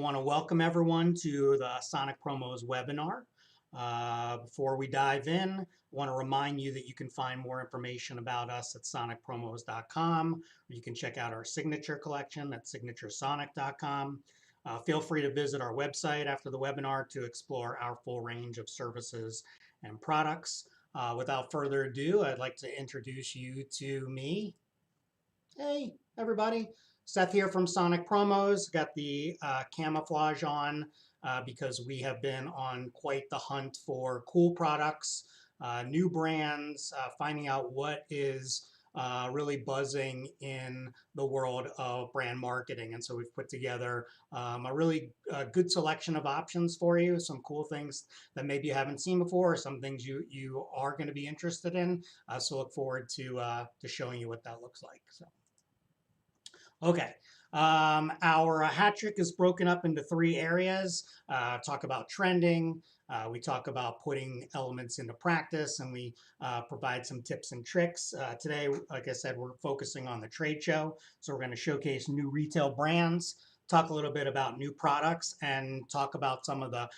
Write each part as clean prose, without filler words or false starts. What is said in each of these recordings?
I want to welcome everyone to the Sonic Promos webinar. Before we dive in, I want to remind you that you can find more information about us at sonicpromos.com, or you can check out our signature collection at signaturesonic.com. Feel free to visit our website after the webinar to explore our full range of services and products. Without further ado, I'd like to introduce you to me. Hey, everybody. Seth here from Sonic Promos. Got the camouflage on because we have been on quite the hunt for cool products, new brands, finding out what is really buzzing in the world of brand marketing. And so we've put together a really good selection of options for you, some cool things that maybe you haven't seen before, or some things you are going to be interested in. So look forward to showing you what that looks like. So. Okay. Our hat trick is broken up into three areas. Talk about trending. We talk about putting elements into practice, and we provide some tips and tricks. Today, like I said, we're focusing on the trade show. So we're going to showcase new retail brands, talk a little bit about new products, and talk about some of the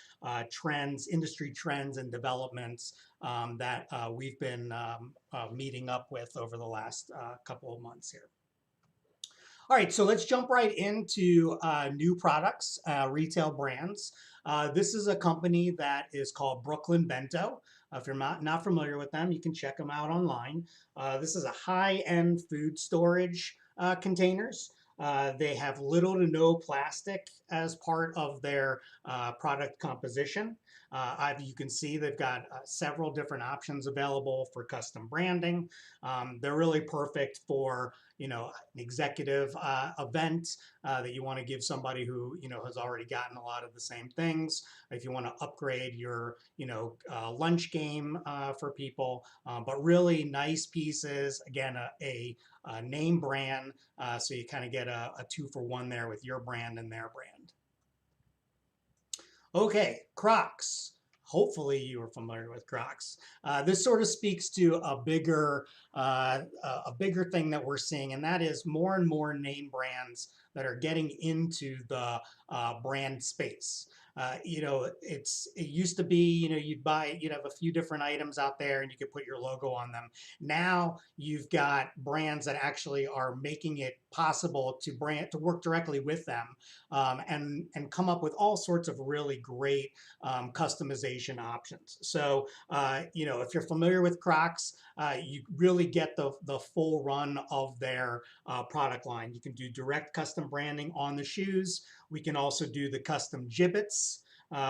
trends, industry trends and developments that we've been meeting up with over the last couple of months here. All right, so let's jump right into new products, retail brands. This is a company that is called Brooklyn Bento. If you're not familiar with them, you can check them out online. This is a high-end food storage containers. They have little to no plastic as part of their product composition. You can see they've got several different options available for custom branding. They're really perfect for an executive event that you want to give somebody who has already gotten a lot of the same things. If you want to upgrade your lunch game for people, but really nice pieces. Again, a name brand, so you kind of get a 2-for-1 there with your brand and their brand. Okay, Crocs. Hopefully you are familiar with Crocs. This sort of speaks to a bigger thing that we're seeing, and that is more and more name brands that are getting into the brand space. It used to be, you'd have a few different items out there and you could put your logo on them. Now you've got brands that actually are making it possible to work directly with them and come up with all sorts of really great customization options. So, if you're familiar with Crocs, you really get the full run of their product line. You can do direct custom branding on the shoes. We can also do the custom gibbets,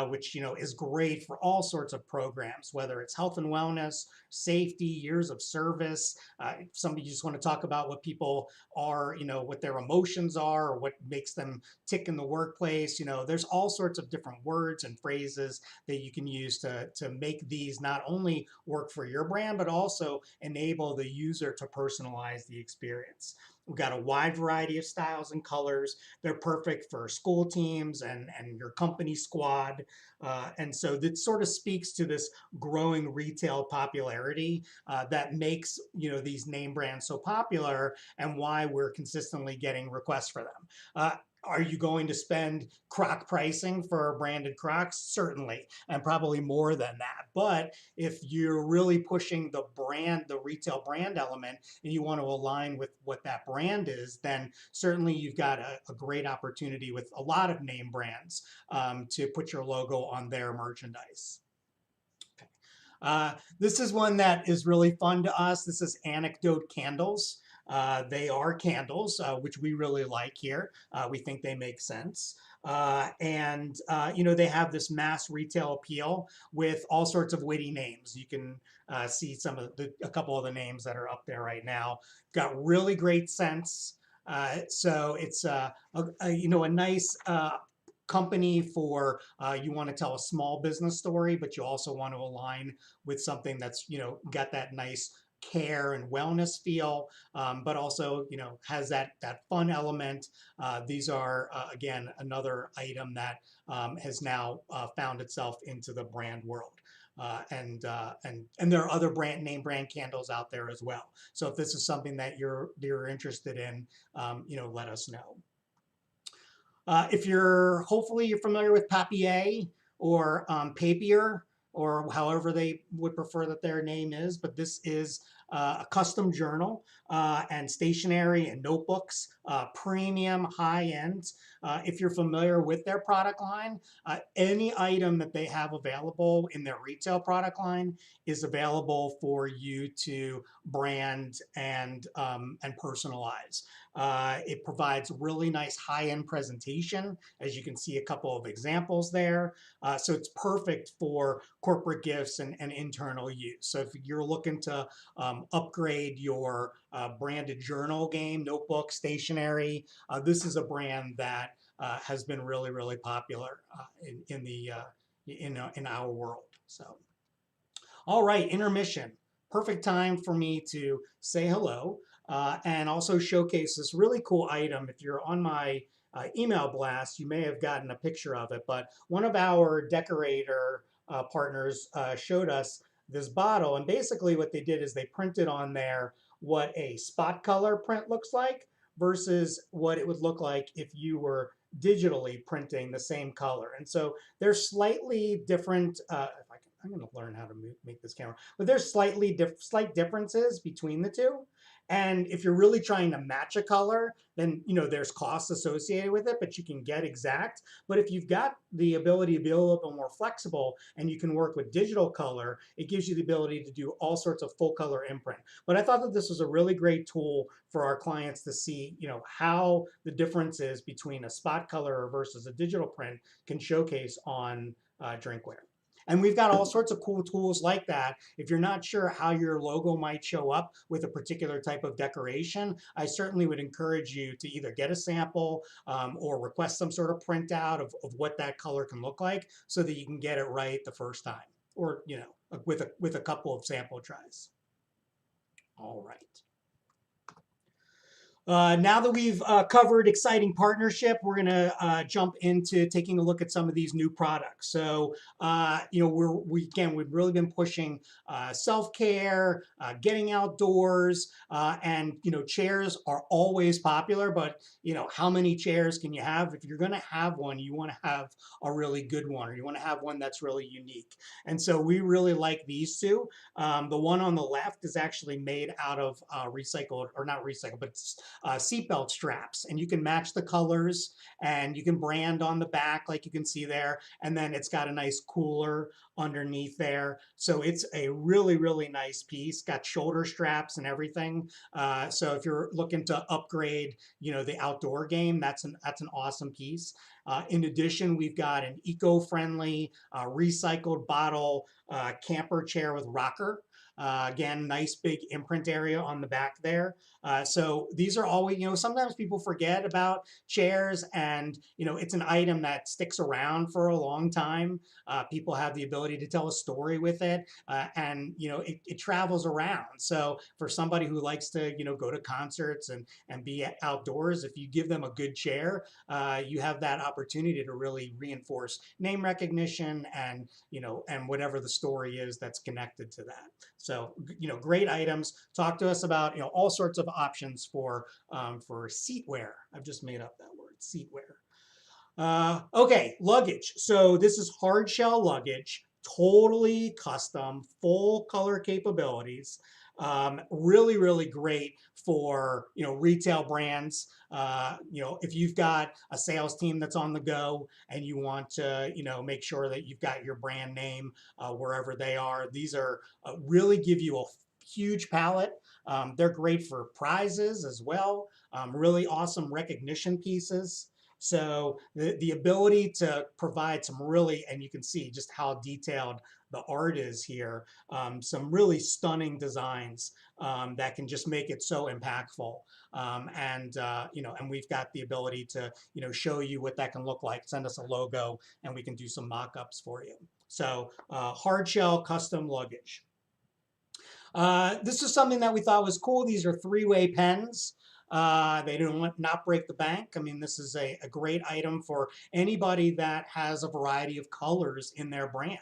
which is great for all sorts of programs, whether it's health and wellness, safety, years of service. If somebody just want to talk about what people are, what their emotions are, or what makes them tick in the workplace. There's all sorts of different words and phrases that you can use to make these not only work for your brand, but also enable the user to personalize the experience. We've got a wide variety of styles and colors. They're perfect for school teams and your company squad. And so that sort of speaks to this growing retail popularity that makes these name brands so popular, and why we're consistently getting requests for them. Are you going to spend Croc pricing for branded Crocs? Certainly, and probably more than that. But if you're really pushing the retail brand element, and you want to align with what that brand is, then certainly you've got a great opportunity with a lot of name brands to put your logo on their merchandise. This is one that is really fun to us. This is Anecdote Candles. They are candles, which we really like here. We think they make sense. They have this mass retail appeal with all sorts of witty names. You can see a couple of the names that are up there right now. Got really great scents. So it's a nice company for you want to tell a small business story, but you also want to align with something that's got that nice care and wellness feel, but also has that fun element. These are again another item that has now found itself into the brand world. And there are other name brand candles out there as well. So if this is something that you're interested in, let us know. Hopefully you're familiar with papier or papier, or however they would prefer that their name is, but this is a custom journal and stationery and notebooks, premium, high end. If you're familiar with their product line, any item that they have available in their retail product line is available for you to brand and personalize. It provides really nice high-end presentation, as you can see a couple of examples there. So it's perfect for corporate gifts and internal use. So if you're looking to upgrade your branded journal game, notebook, stationery, this is a brand that has been really, really popular in our world. So, all right, intermission. Perfect time for me to say hello and also showcase this really cool item. If you're on my email blast, you may have gotten a picture of it, but one of our decorator partners showed us this bottle, and basically what they did is they printed on there what a spot color print looks like versus what it would look like if you were digitally printing the same color. And so they're slightly different. If I can, I'm going to learn how to make this camera, but there's slight differences between the two. And if you're really trying to match a color, then there's costs associated with it, but you can get exact. But if you've got the ability to be a little bit more flexible and you can work with digital color, it gives you the ability to do all sorts of full color imprint. But I thought that this was a really great tool for our clients to see, how the differences between a spot color versus a digital print can showcase on drinkware. And we've got all sorts of cool tools like that. If you're not sure how your logo might show up with a particular type of decoration, I certainly would encourage you to either get a sample or request some sort of printout of what that color can look like so that you can get it right the first time, or with a couple of sample tries. All right. Now that we've covered exciting partnership, we're going to jump into taking a look at some of these new products. So, we've really been pushing self-care, getting outdoors, and chairs are always popular. But how many chairs can you have? If you're going to have one, you want to have a really good one, or you want to have one that's really unique. And so we really like these two. The one on the left is actually made out of recycled, or not recycled, but it's seatbelt straps, and you can match the colors and you can brand on the back like you can see there, and then it's got a nice cooler underneath there. So it's a really, really nice piece, got shoulder straps and everything. So if you're looking to upgrade the outdoor game, that's an awesome piece. In addition, we've got an eco-friendly recycled bottle camper chair with rocker. Again, nice big imprint area on the back there. So these are always, sometimes people forget about chairs, and it's an item that sticks around for a long time. People have the ability to tell a story with it, and it travels around. So for somebody who likes to go to concerts and be outdoors, if you give them a good chair, you have that opportunity to really reinforce name recognition and whatever the story is that's connected to that. So great items. Talk to us about all sorts of options for seatwear. I've just made up that word, seatwear. Okay, luggage. So this is hard shell luggage, totally custom, full color capabilities. Really, really great for retail brands. If you've got a sales team that's on the go and you want to make sure that you've got your brand name wherever they are, these are really give you a huge palette. They're great for prizes as well. Really awesome recognition pieces. So the ability to provide some really, and you can see just how detailed the art is here, some really stunning designs that can just make it so impactful. And we've got the ability to show you what that can look like. Send us a logo and we can do some mock-ups for you. So hard shell custom luggage. This is something that we thought was cool. These are three-way pens. They do not break the bank. I mean, this is a great item for anybody that has a variety of colors in their brand.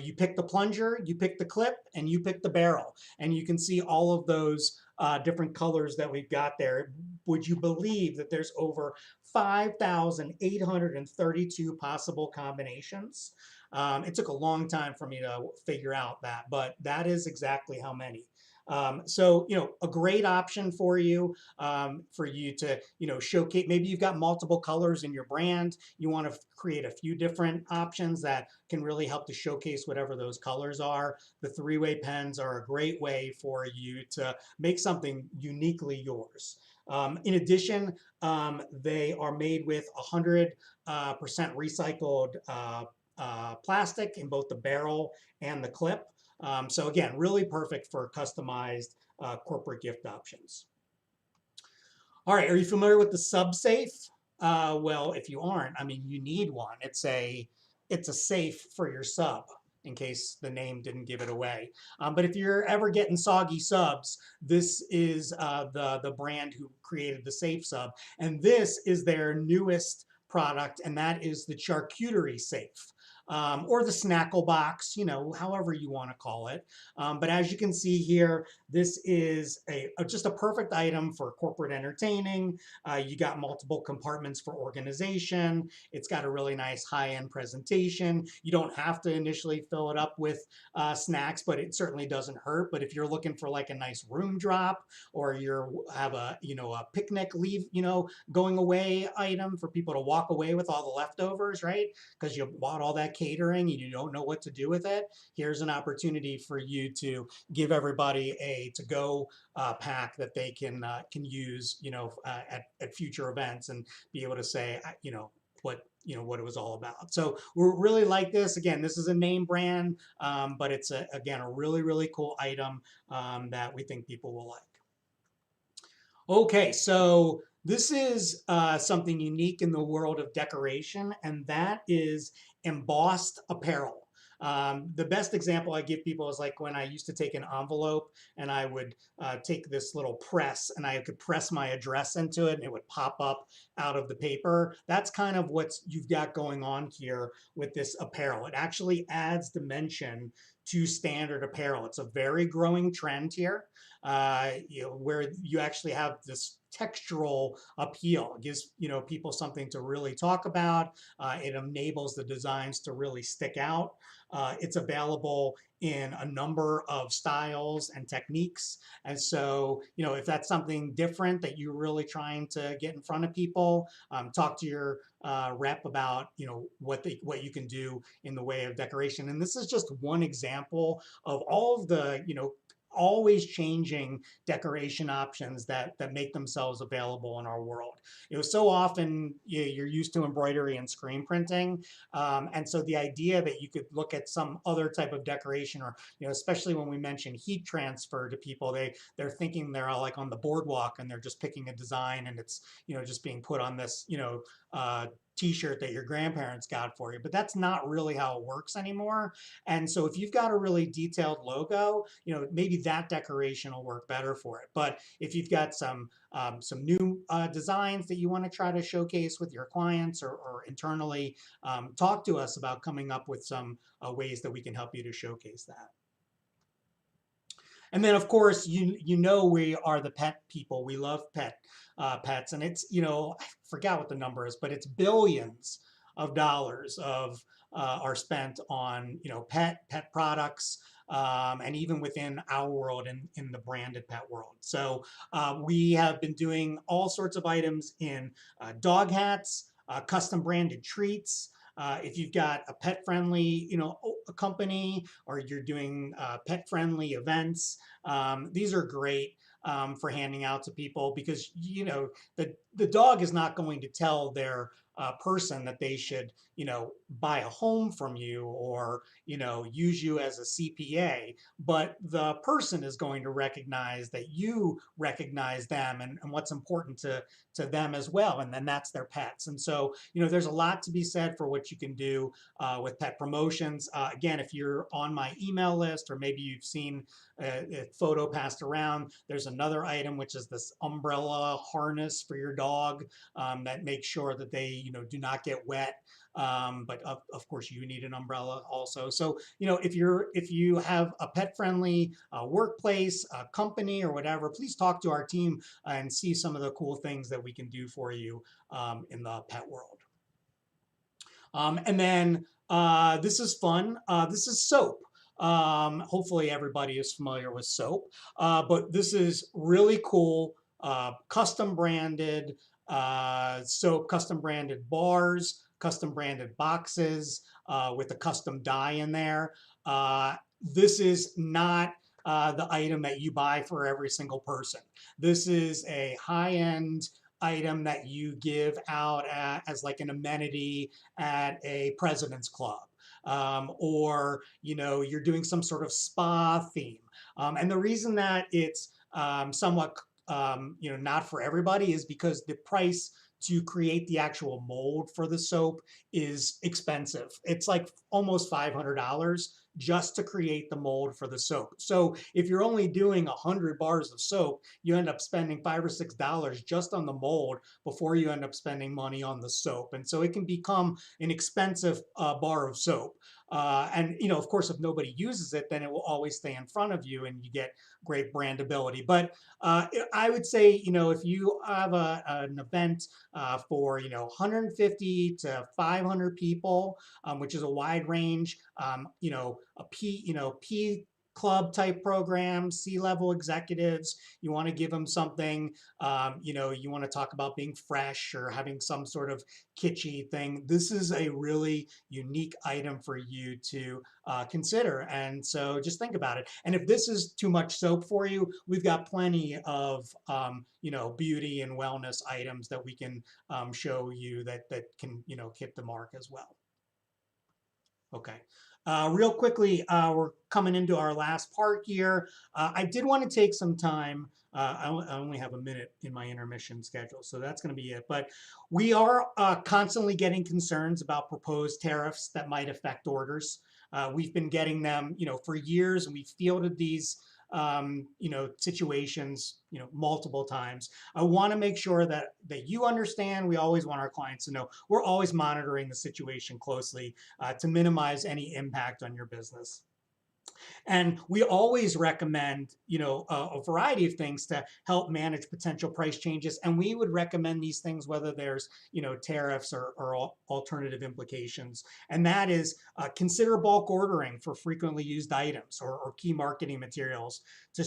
You pick the plunger, you pick the clip, and you pick the barrel. And you can see all of those different colors that we've got there, would you believe that there's over 5,832 possible combinations? It took a long time for me to figure out that, but that is exactly how many. So, a great option for you to, showcase. Maybe you've got multiple colors in your brand. You want to create a few different options that can really help to showcase whatever those colors are. The three-way pens are a great way for you to make something uniquely yours. In addition, they are made with 100% recycled plastic in both the barrel and the clip. So again, really perfect for customized corporate gift options. All right, are you familiar with the SubSafe? Well, if you aren't, I mean, you need one. It's a safe for your sub, in case the name didn't give it away. But if you're ever getting soggy subs, this is the brand who created the Safe Sub, and this is their newest product, and that is the charcuterie safe. Or the snackle box, however you want to call it. But as you can see here, this is just a perfect item for corporate entertaining. You got multiple compartments for organization. It's got a really nice high-end presentation. You don't have to initially fill it up with snacks, but it certainly doesn't hurt. But if you're looking for like a nice room drop, or you have a picnic going away item for people to walk away with all the leftovers, right? Because you bought all that catering and you don't know what to do with it. Here's an opportunity for you to give everybody a to-go pack that they can use, at future events, and be able to say, what it was all about. So we really like this. Again, this is a name brand, but it's again a really, really cool item that we think people will like. Okay, so this is something unique in the world of decoration, and that is embossed apparel. The best example I give people is like when I used to take an envelope and I would take this little press and I could press my address into it and it would pop up out of the paper. That's kind of what you've got going on here with this apparel. It actually adds dimension to standard apparel. It's a very growing trend here, where you actually have this textural appeal. It gives people something to really talk about. It enables the designs to really stick out. It's available in a number of styles and techniques. And so, if that's something different that you're really trying to get in front of people, talk to your rep about, what you can do in the way of decoration. And this is just one example of all of the, always changing decoration options that make themselves available in our world. So often you're used to embroidery and screen printing, and so the idea that you could look at some other type of decoration, or especially when we mention heat transfer to people, they're thinking they're all like on the boardwalk and they're just picking a design and it's just being put on this t-shirt that your grandparents got for you, but that's not really how it works anymore. And so if you've got a really detailed logo, maybe that decoration will work better for it. But if you've got some new designs that you want to try to showcase with your clients or internally, talk to us about coming up with some ways that we can help you to showcase that. And then, of course, we are the pet people. We love pets, and it's I forgot what the number is, but it's billions of dollars are spent on pet products, and even within our world, in the branded pet world. So we have been doing all sorts of items in dog hats, custom branded treats. If you've got a pet-friendly, a company, or you're doing pet-friendly events, these are great for handing out to people, because the dog is not going to tell their person that they should buy a home from you, or use you as a CPA, but the person is going to recognize that you recognize them, and what's important to them as well, and then that's their pets. And so there's a lot to be said for what you can do with pet promotions. Again, if you're on my email list, or maybe you've seen a photo passed around, there's another item, which is this umbrella harness for your dog, that makes sure that they do not get wet but of course you need an umbrella also. So, if you have a pet-friendly workplace, company, or whatever, please talk to our team and see some of the cool things that we can do for you in the pet world. And then this is fun. This is soap. Hopefully everybody is familiar with soap, but this is really cool, custom branded soap, custom branded bars, custom branded boxes with a custom dye in there. This is not the item that you buy for every single person. This is a high-end item that you give out as like an amenity at a president's club, or you're doing some sort of spa theme. And the reason that it's somewhat not for everybody is because the price to create the actual mold for the soap is expensive. It's like almost $500 just to create the mold for the soap. So if you're only doing 100 bars of soap, you end up spending $5 or $6 just on the mold before you end up spending money on the soap. And so it can become an expensive bar of soap. And of course, if nobody uses it, then it will always stay in front of you and you get great brandability. But I would say, if you have an event for 150 to 500 people, which is a wide range, a P club type program, C-level executives, you want to give them something, you want to talk about being fresh or having some sort of kitschy thing. This is a really unique item for you to consider. And so just think about it. And if this is too much soap for you, we've got plenty of, beauty and wellness items that we can show you that can, hit the mark as well. Okay. Real quickly, we're coming into our last part here. I did want to take some time. I only have a minute in my intermission schedule, so that's going to be it. But we are constantly getting concerns about proposed tariffs that might affect orders. We've been getting them, for years, and we've fielded these situations, multiple times. I want to make sure that you understand. We always want our clients to know we're always monitoring the situation closely to minimize any impact on your business. And we always recommend, a variety of things to help manage potential price changes. And we would recommend these things whether there's, tariffs or alternative implications. And that is consider bulk ordering for frequently used items or key marketing materials to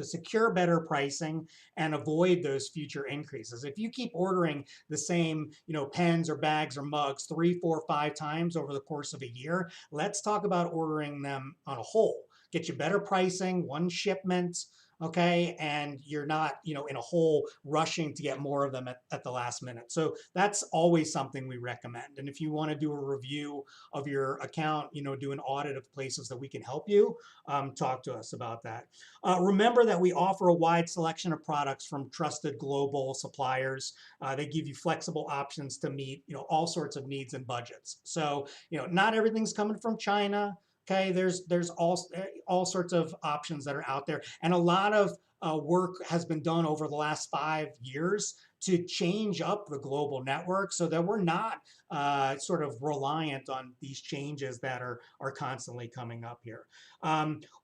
secure better pricing and avoid those future increases. If you keep ordering the same, pens or bags or mugs 3, 4, 5 times over the course of a year, let's talk about ordering them on a whole. Get you better pricing, one shipment, okay, and you're not, in a hole rushing to get more of them at the last minute. So that's always something we recommend. And if you want to do a review of your account, do an audit of places that we can help you, talk to us about that. Remember that we offer a wide selection of products from trusted global suppliers. They give you flexible options to meet, all sorts of needs and budgets. So, not everything's coming from China. Okay, there's all sorts of options that are out there, and a lot of work has been done over the last 5 years to change up the global network so that we're not sort of reliant on these changes that are constantly coming up here.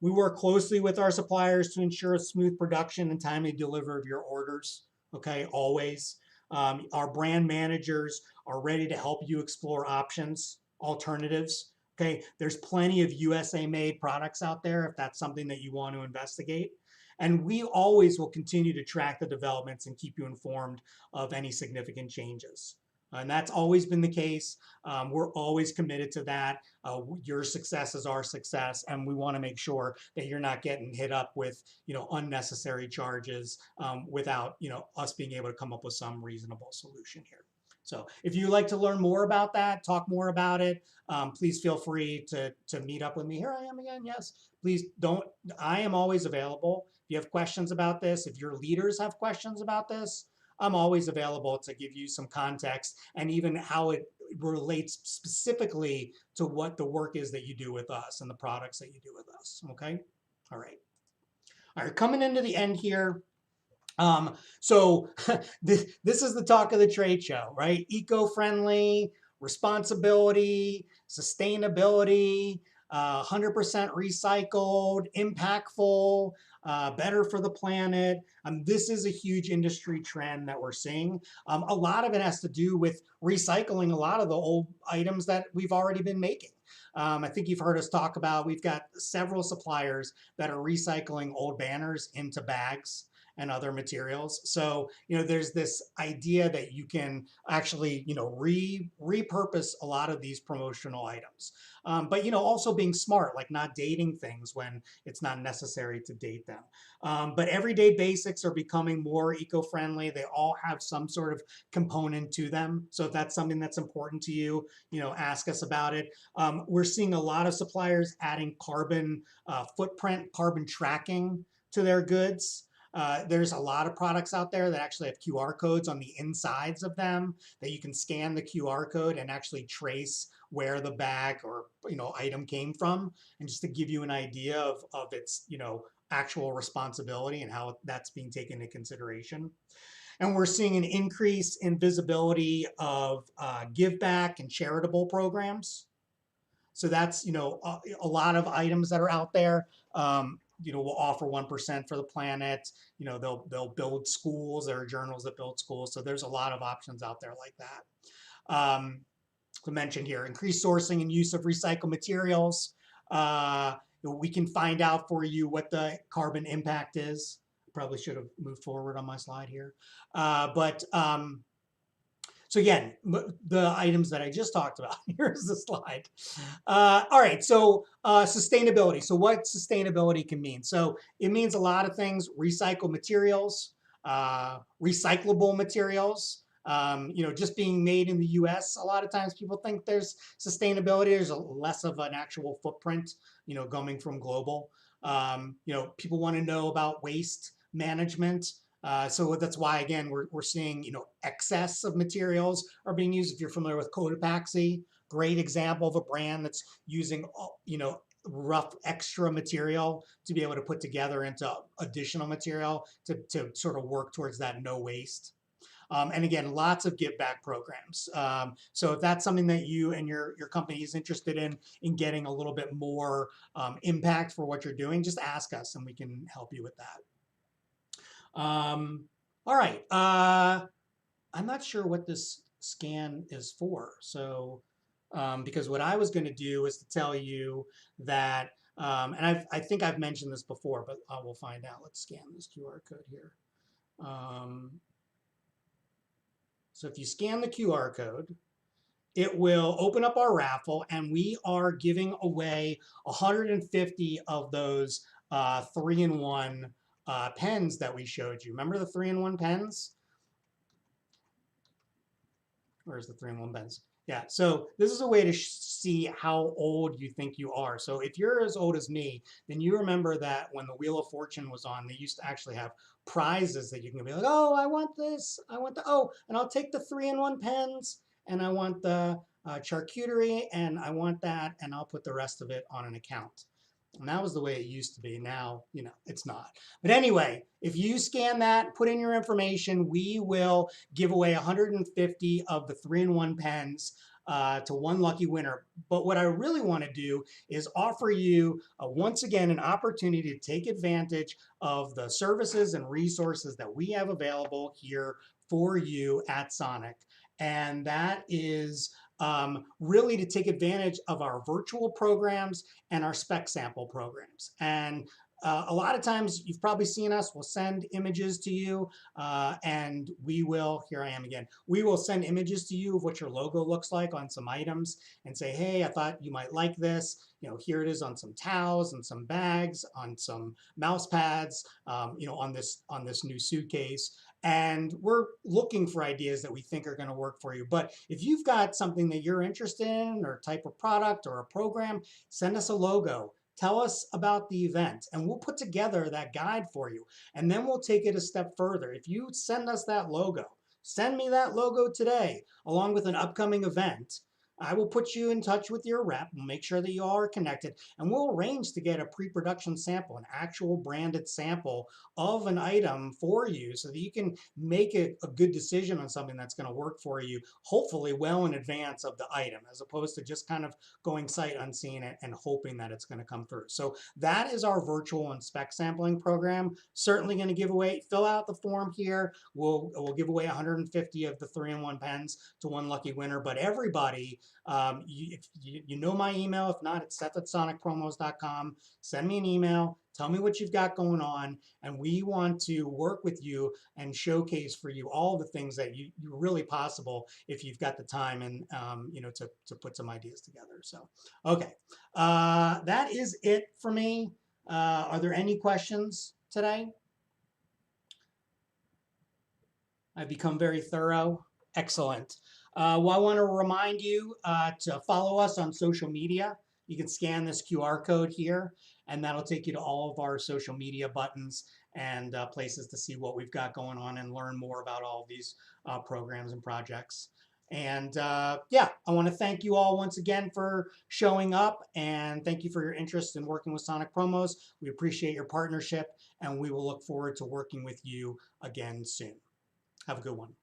We work closely with our suppliers to ensure a smooth production and timely delivery of your orders. Okay, always. Our brand managers are ready to help you explore options, alternatives. Okay, there's plenty of USA made products out there if that's something that you want to investigate. And we always will continue to track the developments and keep you informed of any significant changes. And that's always been the case. We're always committed to that. Your success is our success, and we want to make sure that you're not getting hit up with, unnecessary charges without, us being able to come up with some reasonable solution here. So if you'd like to learn more about that, talk more about it, please feel free to meet up with me. Here I am again. Yes, please don't. I am always available. If you have questions about this, if your leaders have questions about this, I'm always available to give you some context and even how it relates specifically to what the work is that you do with us and the products that you do with us. Okay. All right. All right. Coming into the end here. So this is the talk of the trade show, right? Eco-friendly, responsibility, sustainability, 100% recycled, impactful, better for the planet. This is a huge industry trend that we're seeing. A lot of it has to do with recycling a lot of the old items that we've already been making. I think you've heard us talk about, we've got several suppliers that are recycling old banners into bags and other materials. So, there's this idea that you can actually, repurpose a lot of these promotional items. But, also being smart, like not dating things when it's not necessary to date them. But everyday basics are becoming more eco-friendly. They all have some sort of component to them. So if that's something that's important to you, ask us about it. We're seeing a lot of suppliers adding carbon footprint, carbon tracking to their goods. There's a lot of products out there that actually have QR codes on the insides of them that you can scan the QR code and actually trace where the bag or item came from. And just to give you an idea of its actual responsibility and how that's being taken into consideration. And we're seeing an increase in visibility of give back and charitable programs. So that's, a lot of items that are out there, will offer 1% for the planet. They'll build schools. There are journals that build schools. So there's a lot of options out there like that. To mention here, increased sourcing and use of recycled materials. We can find out for you what the carbon impact is. Probably should have moved forward on my slide here. So again, the items that I just talked about, here's the slide. All right, so sustainability. So what sustainability can mean? So it means a lot of things: recycled materials, recyclable materials. Just being made in the US, a lot of times people think there's sustainability. There's less of an actual footprint, coming from global. People want to know about waste management. So that's why, again, we're seeing, excess of materials are being used. If you're familiar with Cotopaxi, great example of a brand that's using, rough extra material to be able to put together into additional material to sort of work towards that no waste. And again, lots of give back programs. So if that's something that you and your company is interested in getting a little bit more impact for what you're doing, just ask us and we can help you with that. All right. I'm not sure what this scan is for. So, because what I was going to do is to tell you that, and I think I've mentioned this before, but we'll find out. Let's scan this QR code here. So if you scan the QR code, it will open up our raffle, and we are giving away 150 of those 3-in-1 pens that we showed you. Remember the 3-in-1 pens? Where's the 3-in-1 pens? Yeah, so this is a way to see how old you think you are. So if you're as old as me, then you remember that when the Wheel of Fortune was on, they used to actually have prizes that you can be like, oh, I want this, I want the, oh, and I'll take the 3-in-1 pens, and I want the charcuterie, and I want that, and I'll put the rest of it on an account. And that was the way it used to be. Now, it's not. But anyway, if you scan that, put in your information, we will give away 150 of the 3-in-1 pens to one lucky winner. But what I really want to do is offer you, once again, an opportunity to take advantage of the services and resources that we have available here for you at Sonic. And that is really to take advantage of our virtual programs and our spec sample programs. And a lot of times you've probably seen us, we'll send images to you and we will, here I am again, we will send images to you of what your logo looks like on some items and say, hey, I thought you might like this. Here it is on some towels and some bags, on some mouse pads, on this new suitcase. And we're looking for ideas that we think are going to work for you. But if you've got something that you're interested in, or type of product or a program, send us a logo. Tell us about the event, and we'll put together that guide for you. And then we'll take it a step further. If you send us that logo, send me that logo today, along with an upcoming event, I will put you in touch with your rep. We'll make sure that you all are connected, and we'll arrange to get a pre-production sample, an actual branded sample of an item for you so that you can make a good decision on something that's going to work for you, hopefully well in advance of the item, as opposed to just kind of going sight unseen and hoping that it's going to come through. So that is our virtual and spec sampling program. Certainly going to give away, fill out the form here. We'll give away 150 of the 3-in-1 pens to one lucky winner, but everybody, if you know my email. If not, it's seth@sonicpromos.com. Send me an email. Tell me what you've got going on, and we want to work with you and showcase for you all the things that you really possible if you've got the time and to put some ideas together. So, okay, that is it for me. Are there any questions today? I've become very thorough. Excellent. Well, I want to remind you to follow us on social media. You can scan this QR code here, and that'll take you to all of our social media buttons and places to see what we've got going on and learn more about all of these programs and projects. And yeah, I want to thank you all once again for showing up, and thank you for your interest in working with Sonic Promos. We appreciate your partnership, and we will look forward to working with you again soon. Have a good one.